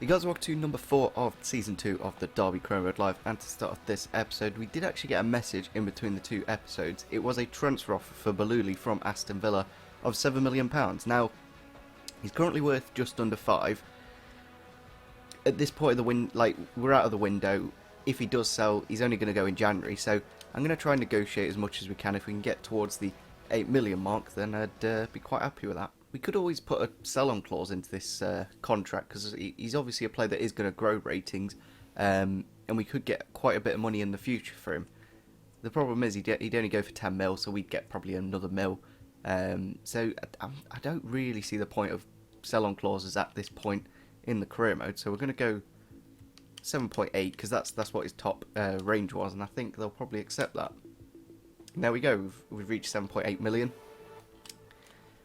You guys, welcome to number 4 of Season 2 of the Derby Chrome Road Live, and to start off this episode, we did actually get a message in between the two episodes. It was a transfer offer for Baluli from Aston Villa of £7 million. Now, he's currently worth just under 5. At this point of the we're out of the window. If he does sell, he's only going to go in January, so I'm going to try and negotiate as much as we can. If we can get towards the 8 million mark, then I'd be quite happy with that. We could always put a sell-on clause into this contract, because he's obviously a player that is going to grow ratings, and we could get quite a bit of money in the future for him. The problem is he'd only go for 10 mil, so we'd get probably another mil. So I don't really see the point of sell-on clauses at this point in the career mode. So we're going to go 7.8, because that's what his top range was, and I think they'll probably accept that. There we go. We've reached 7.8 million.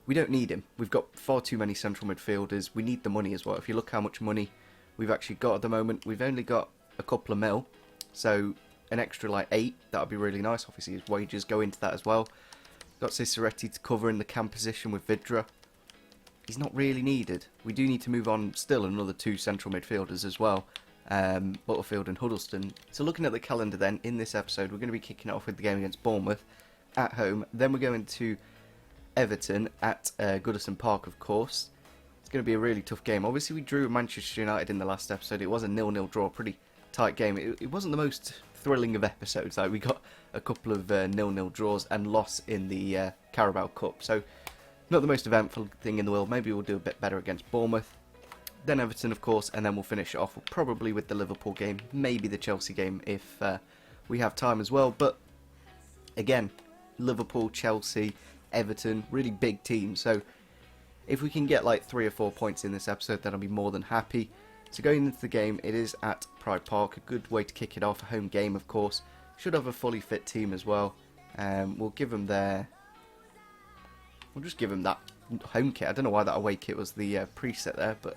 We don't need him. We've got far too many central midfielders. We need the money as well. If you look how much money we've actually got at the moment, we've only got a couple of mil. So an extra like 8, that would be really nice. Obviously his wages go into that as well. Got Ciceretti to cover in the cam position with Vidra. He's not really needed. We do need to move on still another 2 central midfielders as well. Butterfield and Huddleston. So looking at the calendar then, in this episode, we're going to be kicking it off with the game against Bournemouth at home. Then we're going to Everton at Goodison Park, of course. It's going to be a really tough game. Obviously, we drew Manchester United in the last episode. It was a 0-0 draw, pretty tight game. It wasn't the most thrilling of episodes. Like, we got a couple of 0-0 draws and loss in the Carabao Cup. So, not the most eventful thing in the world. Maybe we'll do a bit better against Bournemouth. Then Everton, of course, and then we'll finish it off probably with the Liverpool game. Maybe the Chelsea game if we have time as well. But, again, Liverpool, Chelsea, Everton, really big teams. So if we can get like 3 or 4 points in this episode, then I'll be more than happy. So going into the game, it is at Pride Park, a good way to kick it off, a home game of course. Should have a fully fit team as well. We'll give them we'll just give them that home kit. I don't know why that away kit was the preset there, but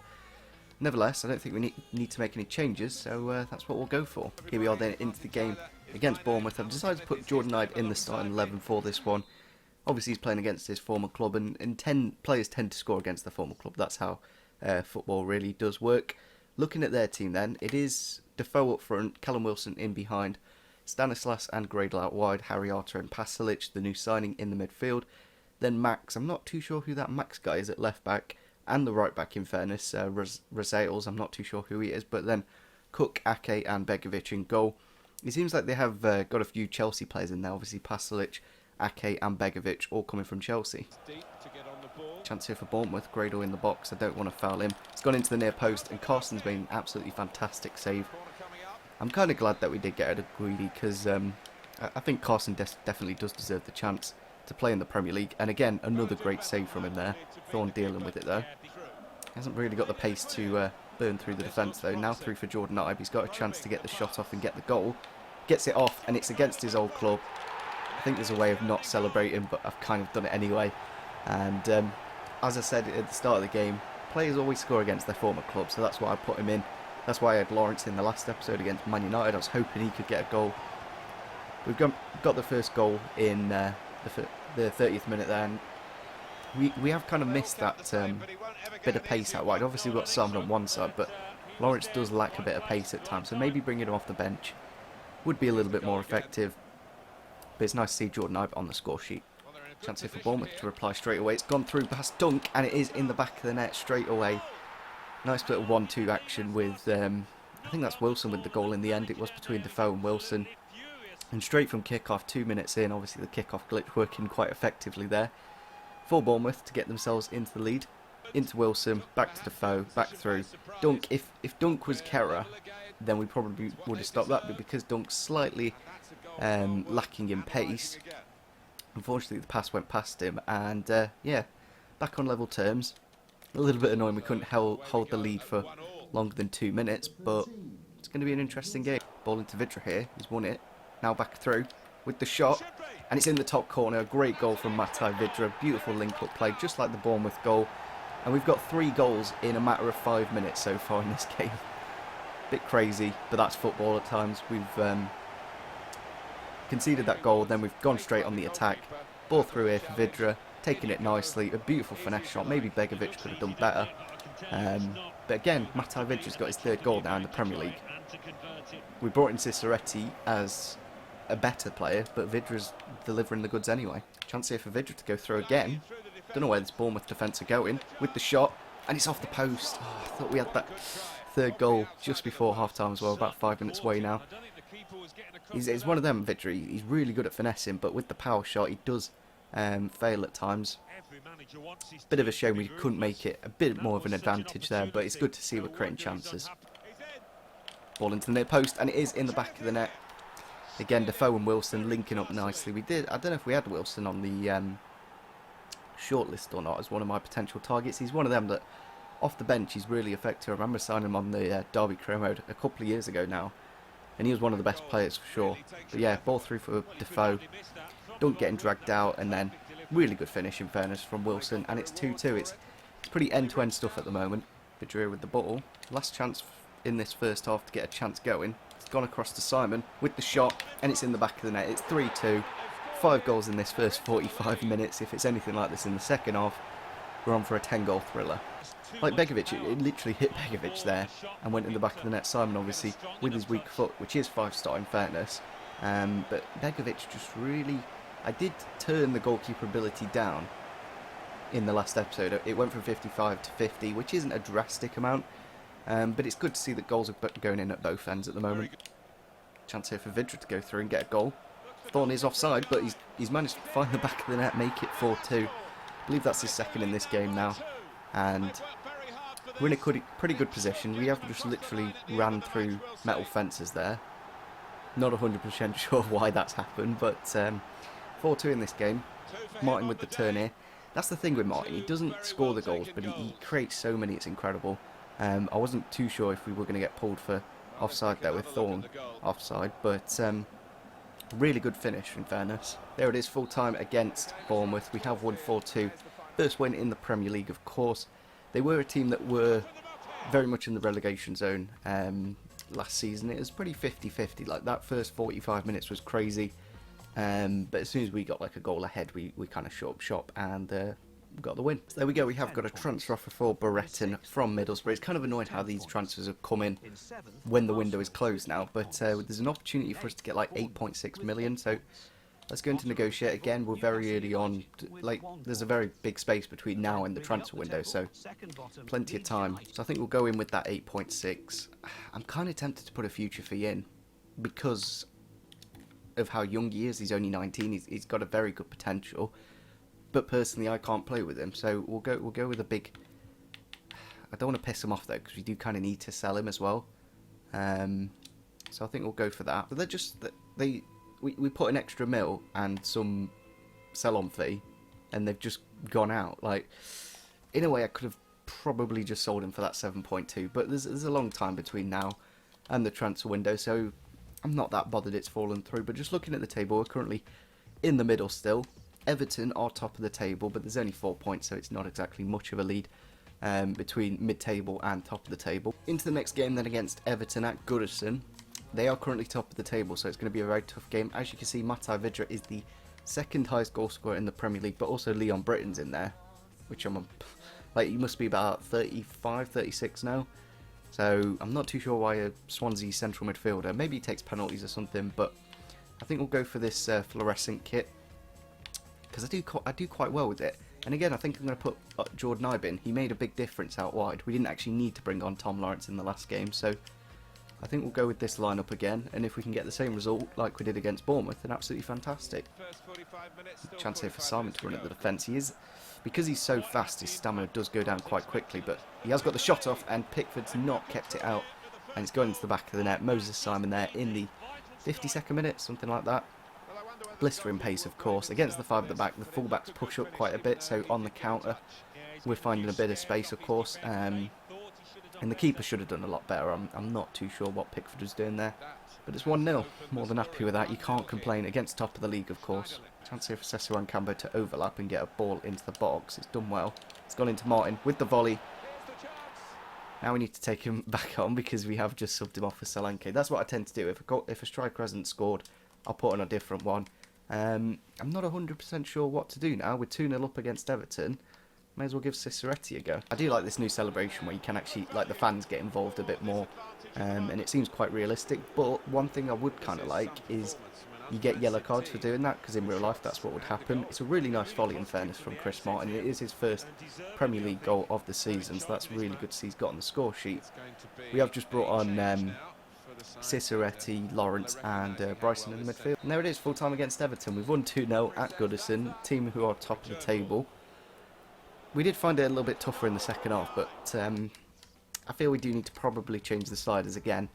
nevertheless, I don't think we need to make any changes, so that's what we'll go for. Here we are then into the game against Bournemouth. I've decided to put Jordan Ibe in the starting 11 for this one. Obviously, he's playing against his former club, and players tend to score against their former club. That's how football really does work. Looking at their team then, it is Defoe up front, Callum Wilson in behind, Stanislas and Gradle out wide, Harry Arter and Pasalic, the new signing, in the midfield. Then Max, I'm not too sure who that Max guy is at left back, and the right back in fairness, Rosales, I'm not too sure who he is, but then Cook, Ake and Begovic in goal. It seems like they have got a few Chelsea players in there, obviously Pasalic, Ake and Begovic all coming from Chelsea. Chance here for Bournemouth. Gradle in the box. I don't want to foul him. It's gone into the near post, and Carson's made an absolutely fantastic save. I'm kind of glad that we did get rid of Guidi, because I think Carson definitely does deserve the chance to play in the Premier League. And again, another great save from him there. Thorne dealing with it though. Hasn't really got the pace to burn through the defence though. Now through for Jordan Ibe. He's got a chance to get the shot off and get the goal. Gets it off, and it's against his old club. I think there's a way of not celebrating, but I've kind of done it anyway. And as I said at the start of the game, players always score against their former club, so that's why I put him in. That's why I had Lawrence in the last episode against Man United. I was hoping he could get a goal. We've got the first goal in the 30th minute there, and we have kind of missed that bit of pace out wide. Obviously we've got Salmon on one side, but Lawrence does lack a bit of pace at times, so maybe bringing him off the bench would be a little bit more effective. But it's nice to see Jordan Ibe on the score sheet. Chance here for Bournemouth to reply straight away. It's gone through past Dunk, and it is in the back of the net straight away. Nice little 1-2 action with, I think that's Wilson with the goal in the end. It was between Defoe and Wilson. And straight from kick-off, 2 minutes in, obviously the kick-off glitch working quite effectively there. For Bournemouth to get themselves into the lead. Into Wilson, back to Defoe, back through. Dunk, if Dunk was Kehrer, then we probably would have stopped that, but because Dunk's slightly lacking in pace, unfortunately the pass went past him, and yeah, back on level terms. A little bit annoying we couldn't hold the lead for longer than 2 minutes, but it's going to be an interesting game. Ball into Vidra here, he's won it, now back through with the shot, and it's in the top corner. A great goal from Matai Vidra, beautiful link-up play, just like the Bournemouth goal, and we've got 3 goals in a matter of 5 minutes so far in this game. Bit crazy, but that's football at times. We've conceded that goal, then we've gone straight on the attack. Ball through here for Vidra. taking it nicely. A beautiful finesse shot. Maybe Begovic could have done better. But again, Matai Vidri's got his third goal now in the Premier League. We brought in Ciceretti as a better player, but Vidra's delivering the goods anyway. Chance here for Vidra to go through again. Don't know where this Bournemouth defence are going with the shot, and it's off the post. Oh, I thought we had that third goal just before half-time as well, about 5 minutes away now. He's one of them, Vidra. He's really good at finessing, but with the power shot, he does fail at times. Bit of a shame we couldn't make it a bit more of an advantage there, but it's good to see we're creating chances. Ball into the near post, and it is in the back of the net. Again, Defoe and Wilson linking up nicely. I don't know if we had Wilson on the shortlist or not as one of my potential targets. He's one of them that, off the bench, he's really effective. I remember signing him on the Derby career mode a couple of years ago now, and he was one of the best players for sure. But yeah, ball through for Defoe. Don't get him dragged out, and then really good finish in fairness from Wilson, and it's 2-2. It's pretty end-to-end stuff at the moment. Vidria with the ball. Last chance in this first half to get a chance going. It's gone across to Simon with the shot, and it's in the back of the net. It's 3-2. 5 goals in this first 45 minutes. If it's anything like this in the second half, we're on for a 10-goal thriller. Like Begovic, it literally hit Begovic there and went in the back of the net. Simon obviously with his weak foot, which is 5-star in fairness. But Begovic just really... I did turn the goalkeeper ability down in the last episode. It went from 55 to 50, which isn't a drastic amount. But it's good to see that goals are going in at both ends at the moment. Chance here for Vidra to go through and get a goal. Thorne is offside, but he's managed to find the back of the net, make it 4-2. I believe that's his second in this game now. And we're in a pretty good position. We have just literally ran through metal fences there. Not 100% sure why that's happened, but 4-2 in this game. Martin with the turn here. That's the thing with Martin. He doesn't score the goals, but he creates so many. It's incredible. I wasn't too sure if we were going to get pulled for offside there with Thorne offside, but really good finish in fairness. There it is, full time against Bournemouth. We have won 4-2. First win in the Premier League, of course. They were a team that were very much in the relegation zone last season. It was pretty 50-50. Like, that first 45 minutes was crazy. But as soon as we got like a goal ahead, we kind of shut up shop and got the win. So there we go. We have got a transfer offer for Brereton from Middlesbrough. It's kind of annoying how these transfers have come in when the window is closed now. But there's an opportunity for us to get like 8.6 million. So let's go into negotiate again. We're very early on. Like, there's a very big space between now and the transfer window, so plenty of time. So I think we'll go in with that 8.6. I'm kind of tempted to put a future fee in because of how young he is. He's only 19. He's got a very good potential. But personally, I can't play with him, so we'll go with a big. I don't want to piss him off though, because we do kind of need to sell him as well. So I think we'll go for that. But they're just we put an extra mil and some sell-on fee, and they've just gone out. Like, in a way, I could have probably just sold him for that 7.2. But there's a long time between now and the transfer window, so I'm not that bothered it's fallen through. But just looking at the table, we're currently in the middle still. Everton are top of the table, but there's only 4 points, so it's not exactly much of a lead between mid-table and top of the table. Into the next game then against Everton at Goodison. They are currently top of the table, so it's going to be a very tough game. As you can see, Matai Vidra is the second highest goal scorer in the Premier League, but also Leon Britton's in there, which like, he must be about 35, 36 now. So I'm not too sure why a Swansea central midfielder. Maybe he takes penalties or something, but I think we'll go for this fluorescent kit, because I do quite well with it. And again, I think I'm going to put Jordan Ibin. He made a big difference out wide. We didn't actually need to bring on Tom Lawrence in the last game, so I think we'll go with this lineup again. And if we can get the same result like we did against Bournemouth, then absolutely fantastic. Chance here for Simon to run at the defence. Because he's so fast, his stamina does go down quite quickly, but he has got the shot off, and Pickford's not kept it out, and it's gone into the back of the net. Moses Simon there in the 52nd minute, something like that. Blistering pace, of course. Against the 5 at the back, the fullbacks push up quite a bit, so on the counter we're finding a bit of space, of course. And the keeper should have done a lot better. I'm not too sure what Pickford was doing there. But it's 1-0. More than happy with that. You can't complain. Against top of the league, of course. Chance here for Cesar Cambo to overlap and get a ball into the box. It's done well. It's gone into Martin with the volley. Now we need to take him back on because we have just subbed him off for Solanke. That's what I tend to do. If a striker hasn't scored, I'll put on a different one. I'm not 100% sure what to do now. We're 2-0 up against Everton. May as well give Ciceretti a go. I do like this new celebration where you can actually, like, the fans get involved a bit more, and it seems quite realistic. But one thing I would kind of like is you get yellow cards for doing that, because in real life that's what would happen. It's a really nice volley, in fairness, from Chris Martin. It is his first Premier League goal of the season, so that's really good to see he's got on the score sheet. We have just brought on Ciceretti, Lawrence and Bryson in the midfield. And there it is, full time against Everton. We've won 2-0 at Goodison, team who are top of the table. We did find it a little bit tougher in the second half, but I feel we do need to probably change the sliders again,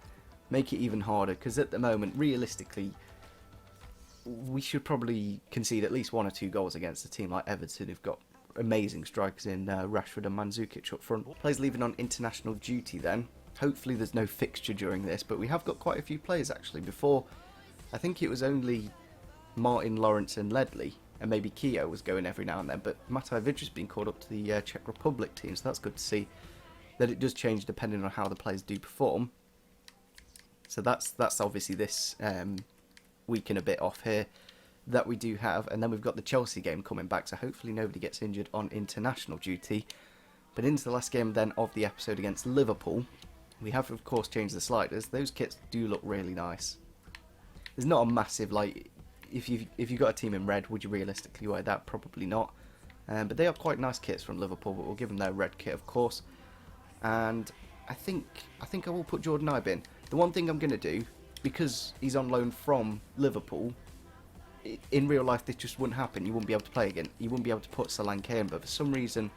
make it even harder, because at the moment, realistically, we should probably concede at least 1 or 2 goals against a team like Everton, who've got amazing strikers in Rashford and Mandzukic up front. Players leaving on international duty then. Hopefully there's no fixture during this, but we have got quite a few players actually. Before, I think it was only Martin, Lawrence and Ledley, and maybe Keogh was going every now and then, but Mataj Vydra's been called up to the Czech Republic team, so that's good to see that it does change depending on how the players do perform. So that's obviously this week and a bit off here that we do have, and then we've got the Chelsea game coming back, so hopefully nobody gets injured on international duty. But into the last game then of the episode against Liverpool, we have of course changed the sliders. Those kits do look really nice. There's not a massive, like, if you got a team in red, would you realistically wear that? Probably not. But they are quite nice kits from Liverpool, but we'll give them their red kit of course. And I think I will put Jordan Ibe in. The one thing I'm going to do, because he's on loan from Liverpool, in real life this just wouldn't happen. You wouldn't be able to play again. You wouldn't be able to put Solanke in, but for some reason,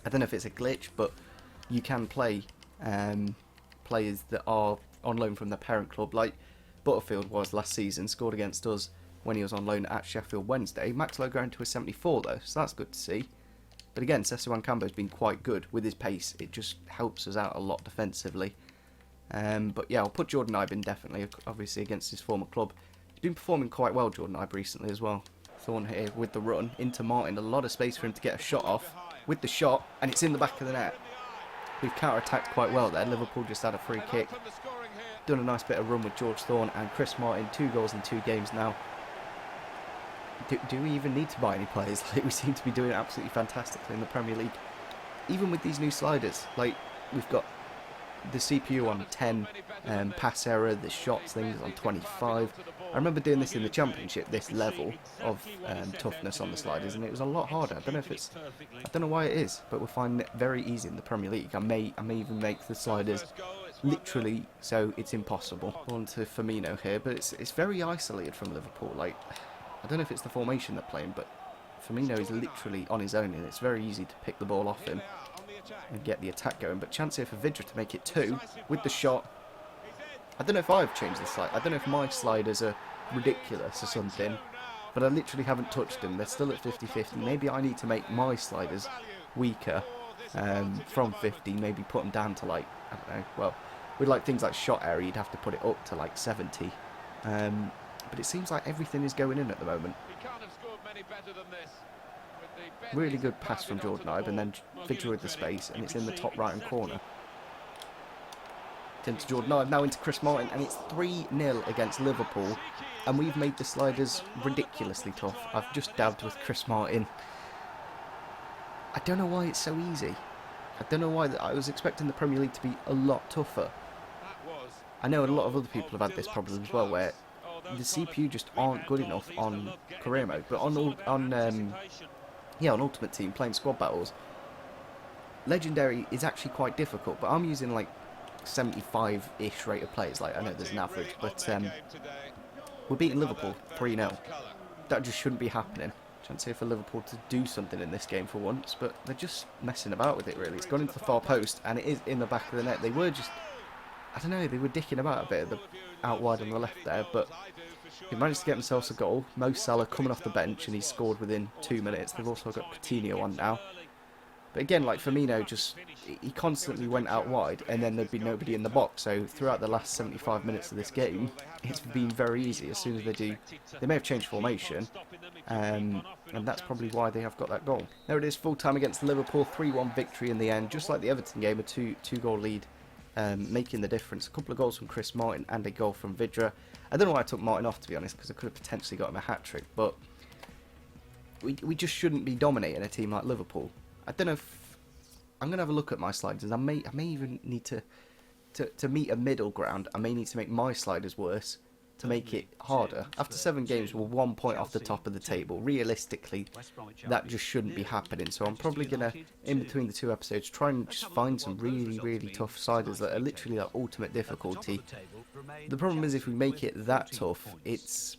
I don't know if it's a glitch, but you can play players that are on loan from their parent club, like Butterfield was last season, scored against us when he was on loan at Sheffield Wednesday. Max Lowe going to a 74 though, so that's good to see. But again, Sessegnon Cambo's been quite good with his pace. It just helps us out a lot defensively. But yeah, I'll put Jordan Ibe in definitely, obviously against his former club. He's been performing quite well, Jordan Ibe, recently as well. Thorne here with the run into Martin. A lot of space for him to get a shot off. With the shot, and it's in the back of the net. We've counter-attacked quite well there. Liverpool just had a free kick. Done a nice bit of run with George Thorne and Chris Martin. 2 goals in 2 games now. Do we even need to buy any players? Like, we seem to be doing absolutely fantastically in the Premier League. Even with these new sliders, like, we've got the CPU on 10, pass error, the shots things on 25. I remember doing this in the Championship, this level of toughness on the sliders, and it was a lot harder. I don't know why it is, but we're finding it very easy in the Premier League. I may even make the sliders literally so it's impossible. On to Firmino here, but it's very isolated from Liverpool. Like, I don't know if it's the formation they're playing, but Firmino is literally on his own, and it's very easy to pick the ball off him and get the attack going. But chance here for Vydra to make it 2 with the shot. I don't know if I've changed the slide. I don't know if my sliders are ridiculous or something, but I literally haven't touched them. They're still at 50-50. Maybe I need to make my sliders weaker from 50. Maybe put them down to, like, I don't know. Well, with like things like shot area, you'd have to put it up to like 70. But it seems like everything is going in at the moment. Really good pass from Jordan Ibe, and then Vydra with the space, and it's in the top right hand corner. Into Jordan Ibe, now into Chris Martin, and it's 3-0 against Liverpool, and we've made the sliders ridiculously tough. I've just dabbed with Chris Martin. I don't know why it's so easy. I don't know why. I was expecting the Premier League to be a lot tougher. I know a lot of other people have had this problem as well, where the CPU just aren't good enough on career mode, but on Ultimate Team, playing squad battles, Legendary is actually quite difficult, but I'm using like 75-ish rate of players. Like, I know there's an average, but we're beating Liverpool 3-0. That just shouldn't be happening. Chance here for Liverpool to do something in this game for once, but they're just messing about with it really. It's gone into the far post, and it is in the back of the net. They were just, I don't know, they were dicking about a bit out wide on the left there, but he managed to get themselves a goal. Mo Salah coming off the bench, and he's scored within 2 minutes. They've also got Coutinho on now. But again, like Firmino, he constantly went out wide, and then there'd be nobody in the box. So throughout the last 75 minutes of this game, it's been very easy. As soon as they may have changed formation, and that's probably why they have got that goal. There it is, full time against Liverpool, 3-1 victory in the end. Just like the Everton game, a two-goal lead making the difference. A couple of goals from Chris Martin and a goal from Vidra. I don't know why I took Martin off, to be honest, because I could have potentially got him a hat-trick, but we just shouldn't be dominating a team like Liverpool. I don't know if... I'm going to have a look at my sliders. I may even need to meet a middle ground. I may need to make my sliders worse to make it harder. After 7 games, we're 1 point off the top of the table. Realistically, that just shouldn't be happening. So I'm probably going to, in between the 2 episodes, try and just find some really, really tough sliders that are literally like ultimate difficulty. The problem is if we make it that tough, it's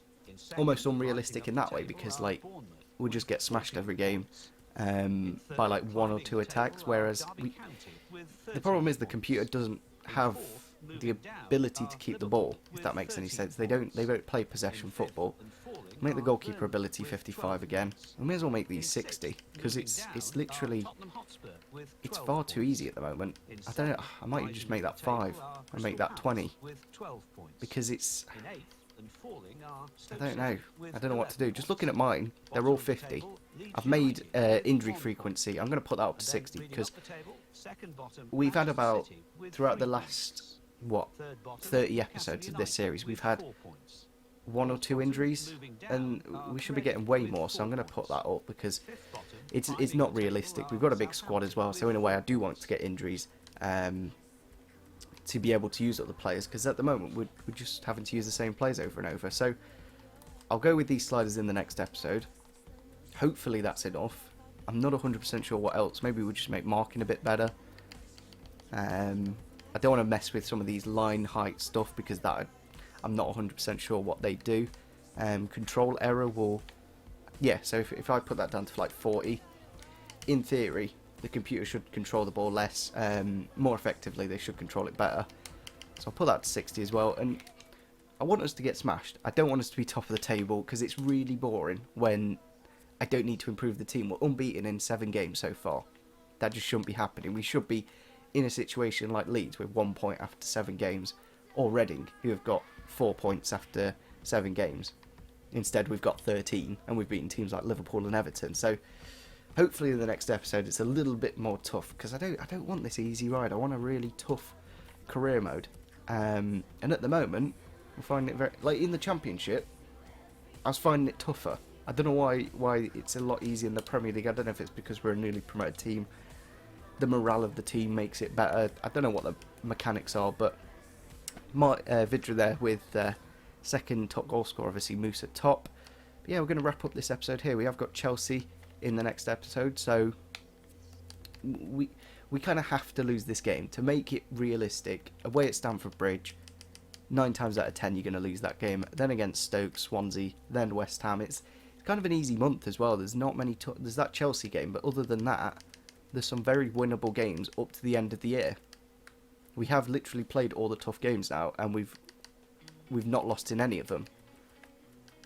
almost unrealistic in that way, because like we'll just get smashed every game by like 1 or 2 attacks, whereas the problem is the computer doesn't have the ability to keep the ball, if that makes any sense. They don't play possession football. Make the goalkeeper ability 55 again. We may as well make these 60, because it's literally, it's far too easy at the moment. I don't know, I might just make that 5 and make that 20, because it's, I don't know what to do. Just looking at mine, they're all 50. I've made injury frequency, I'm going to put that up to 60, because we've had about, throughout the last, 30 episodes of this series, we've had 1 or 2 injuries, and we should be getting way more, so I'm going to put that up, because it's not realistic. We've got a big squad as well, so in a way I do want to get injuries to be able to use other players, because at the moment we're just having to use the same players over and over. So I'll go with these sliders in the next episode. Hopefully that's enough. I'm not 100% sure what else. Maybe we'll just make marking a bit better. I don't want to mess with some of these line height stuff, because that I'm not 100% sure what they do. Control error will... Yeah, so if I put that down to like 40, in theory, the computer should control the ball less, more effectively. They should control it better. So I'll put that to 60 as well. And I want us to get smashed. I don't want us to be top of the table, because it's really boring when I don't need to improve the team. We're unbeaten in 7 games so far. That just shouldn't be happening. We should be in a situation like Leeds with 1 point after 7 games, or Reading, who have got 4 points after 7 games. Instead, we've got 13, and we've beaten teams like Liverpool and Everton. So hopefully in the next episode it's a little bit more tough, because I don't want this easy ride. I want a really tough career mode. And at the moment, I'm finding it very, like in the Championship, I was finding it tougher. I don't know why it's a lot easier in the Premier League. I don't know if it's because we're a newly promoted team. The morale of the team makes it better. I don't know what the mechanics are, but Vidra there with second top goal scorer, obviously Moose at top. But yeah, we're going to wrap up this episode here. We have got Chelsea in the next episode, so we kind of have to lose this game to make it realistic. Away at Stamford Bridge, 9 times out of 10 you're going to lose that game. Then against Stoke, Swansea, then West Ham. It's kind of an easy month as well. There's not many. There's that Chelsea game, but other than that, there's some very winnable games up to the end of the year. We have literally played all the tough games now, and we've not lost in any of them.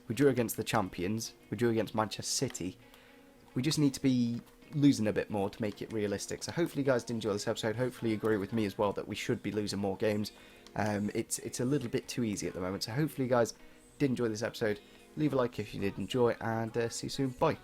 We drew against the champions. We drew against Manchester City. We just need to be losing a bit more to make it realistic. So hopefully you guys did enjoy this episode. Hopefully you agree with me as well that we should be losing more games. It's a little bit too easy at the moment. So hopefully you guys did enjoy this episode. Leave a like if you did enjoy, and see you soon. Bye.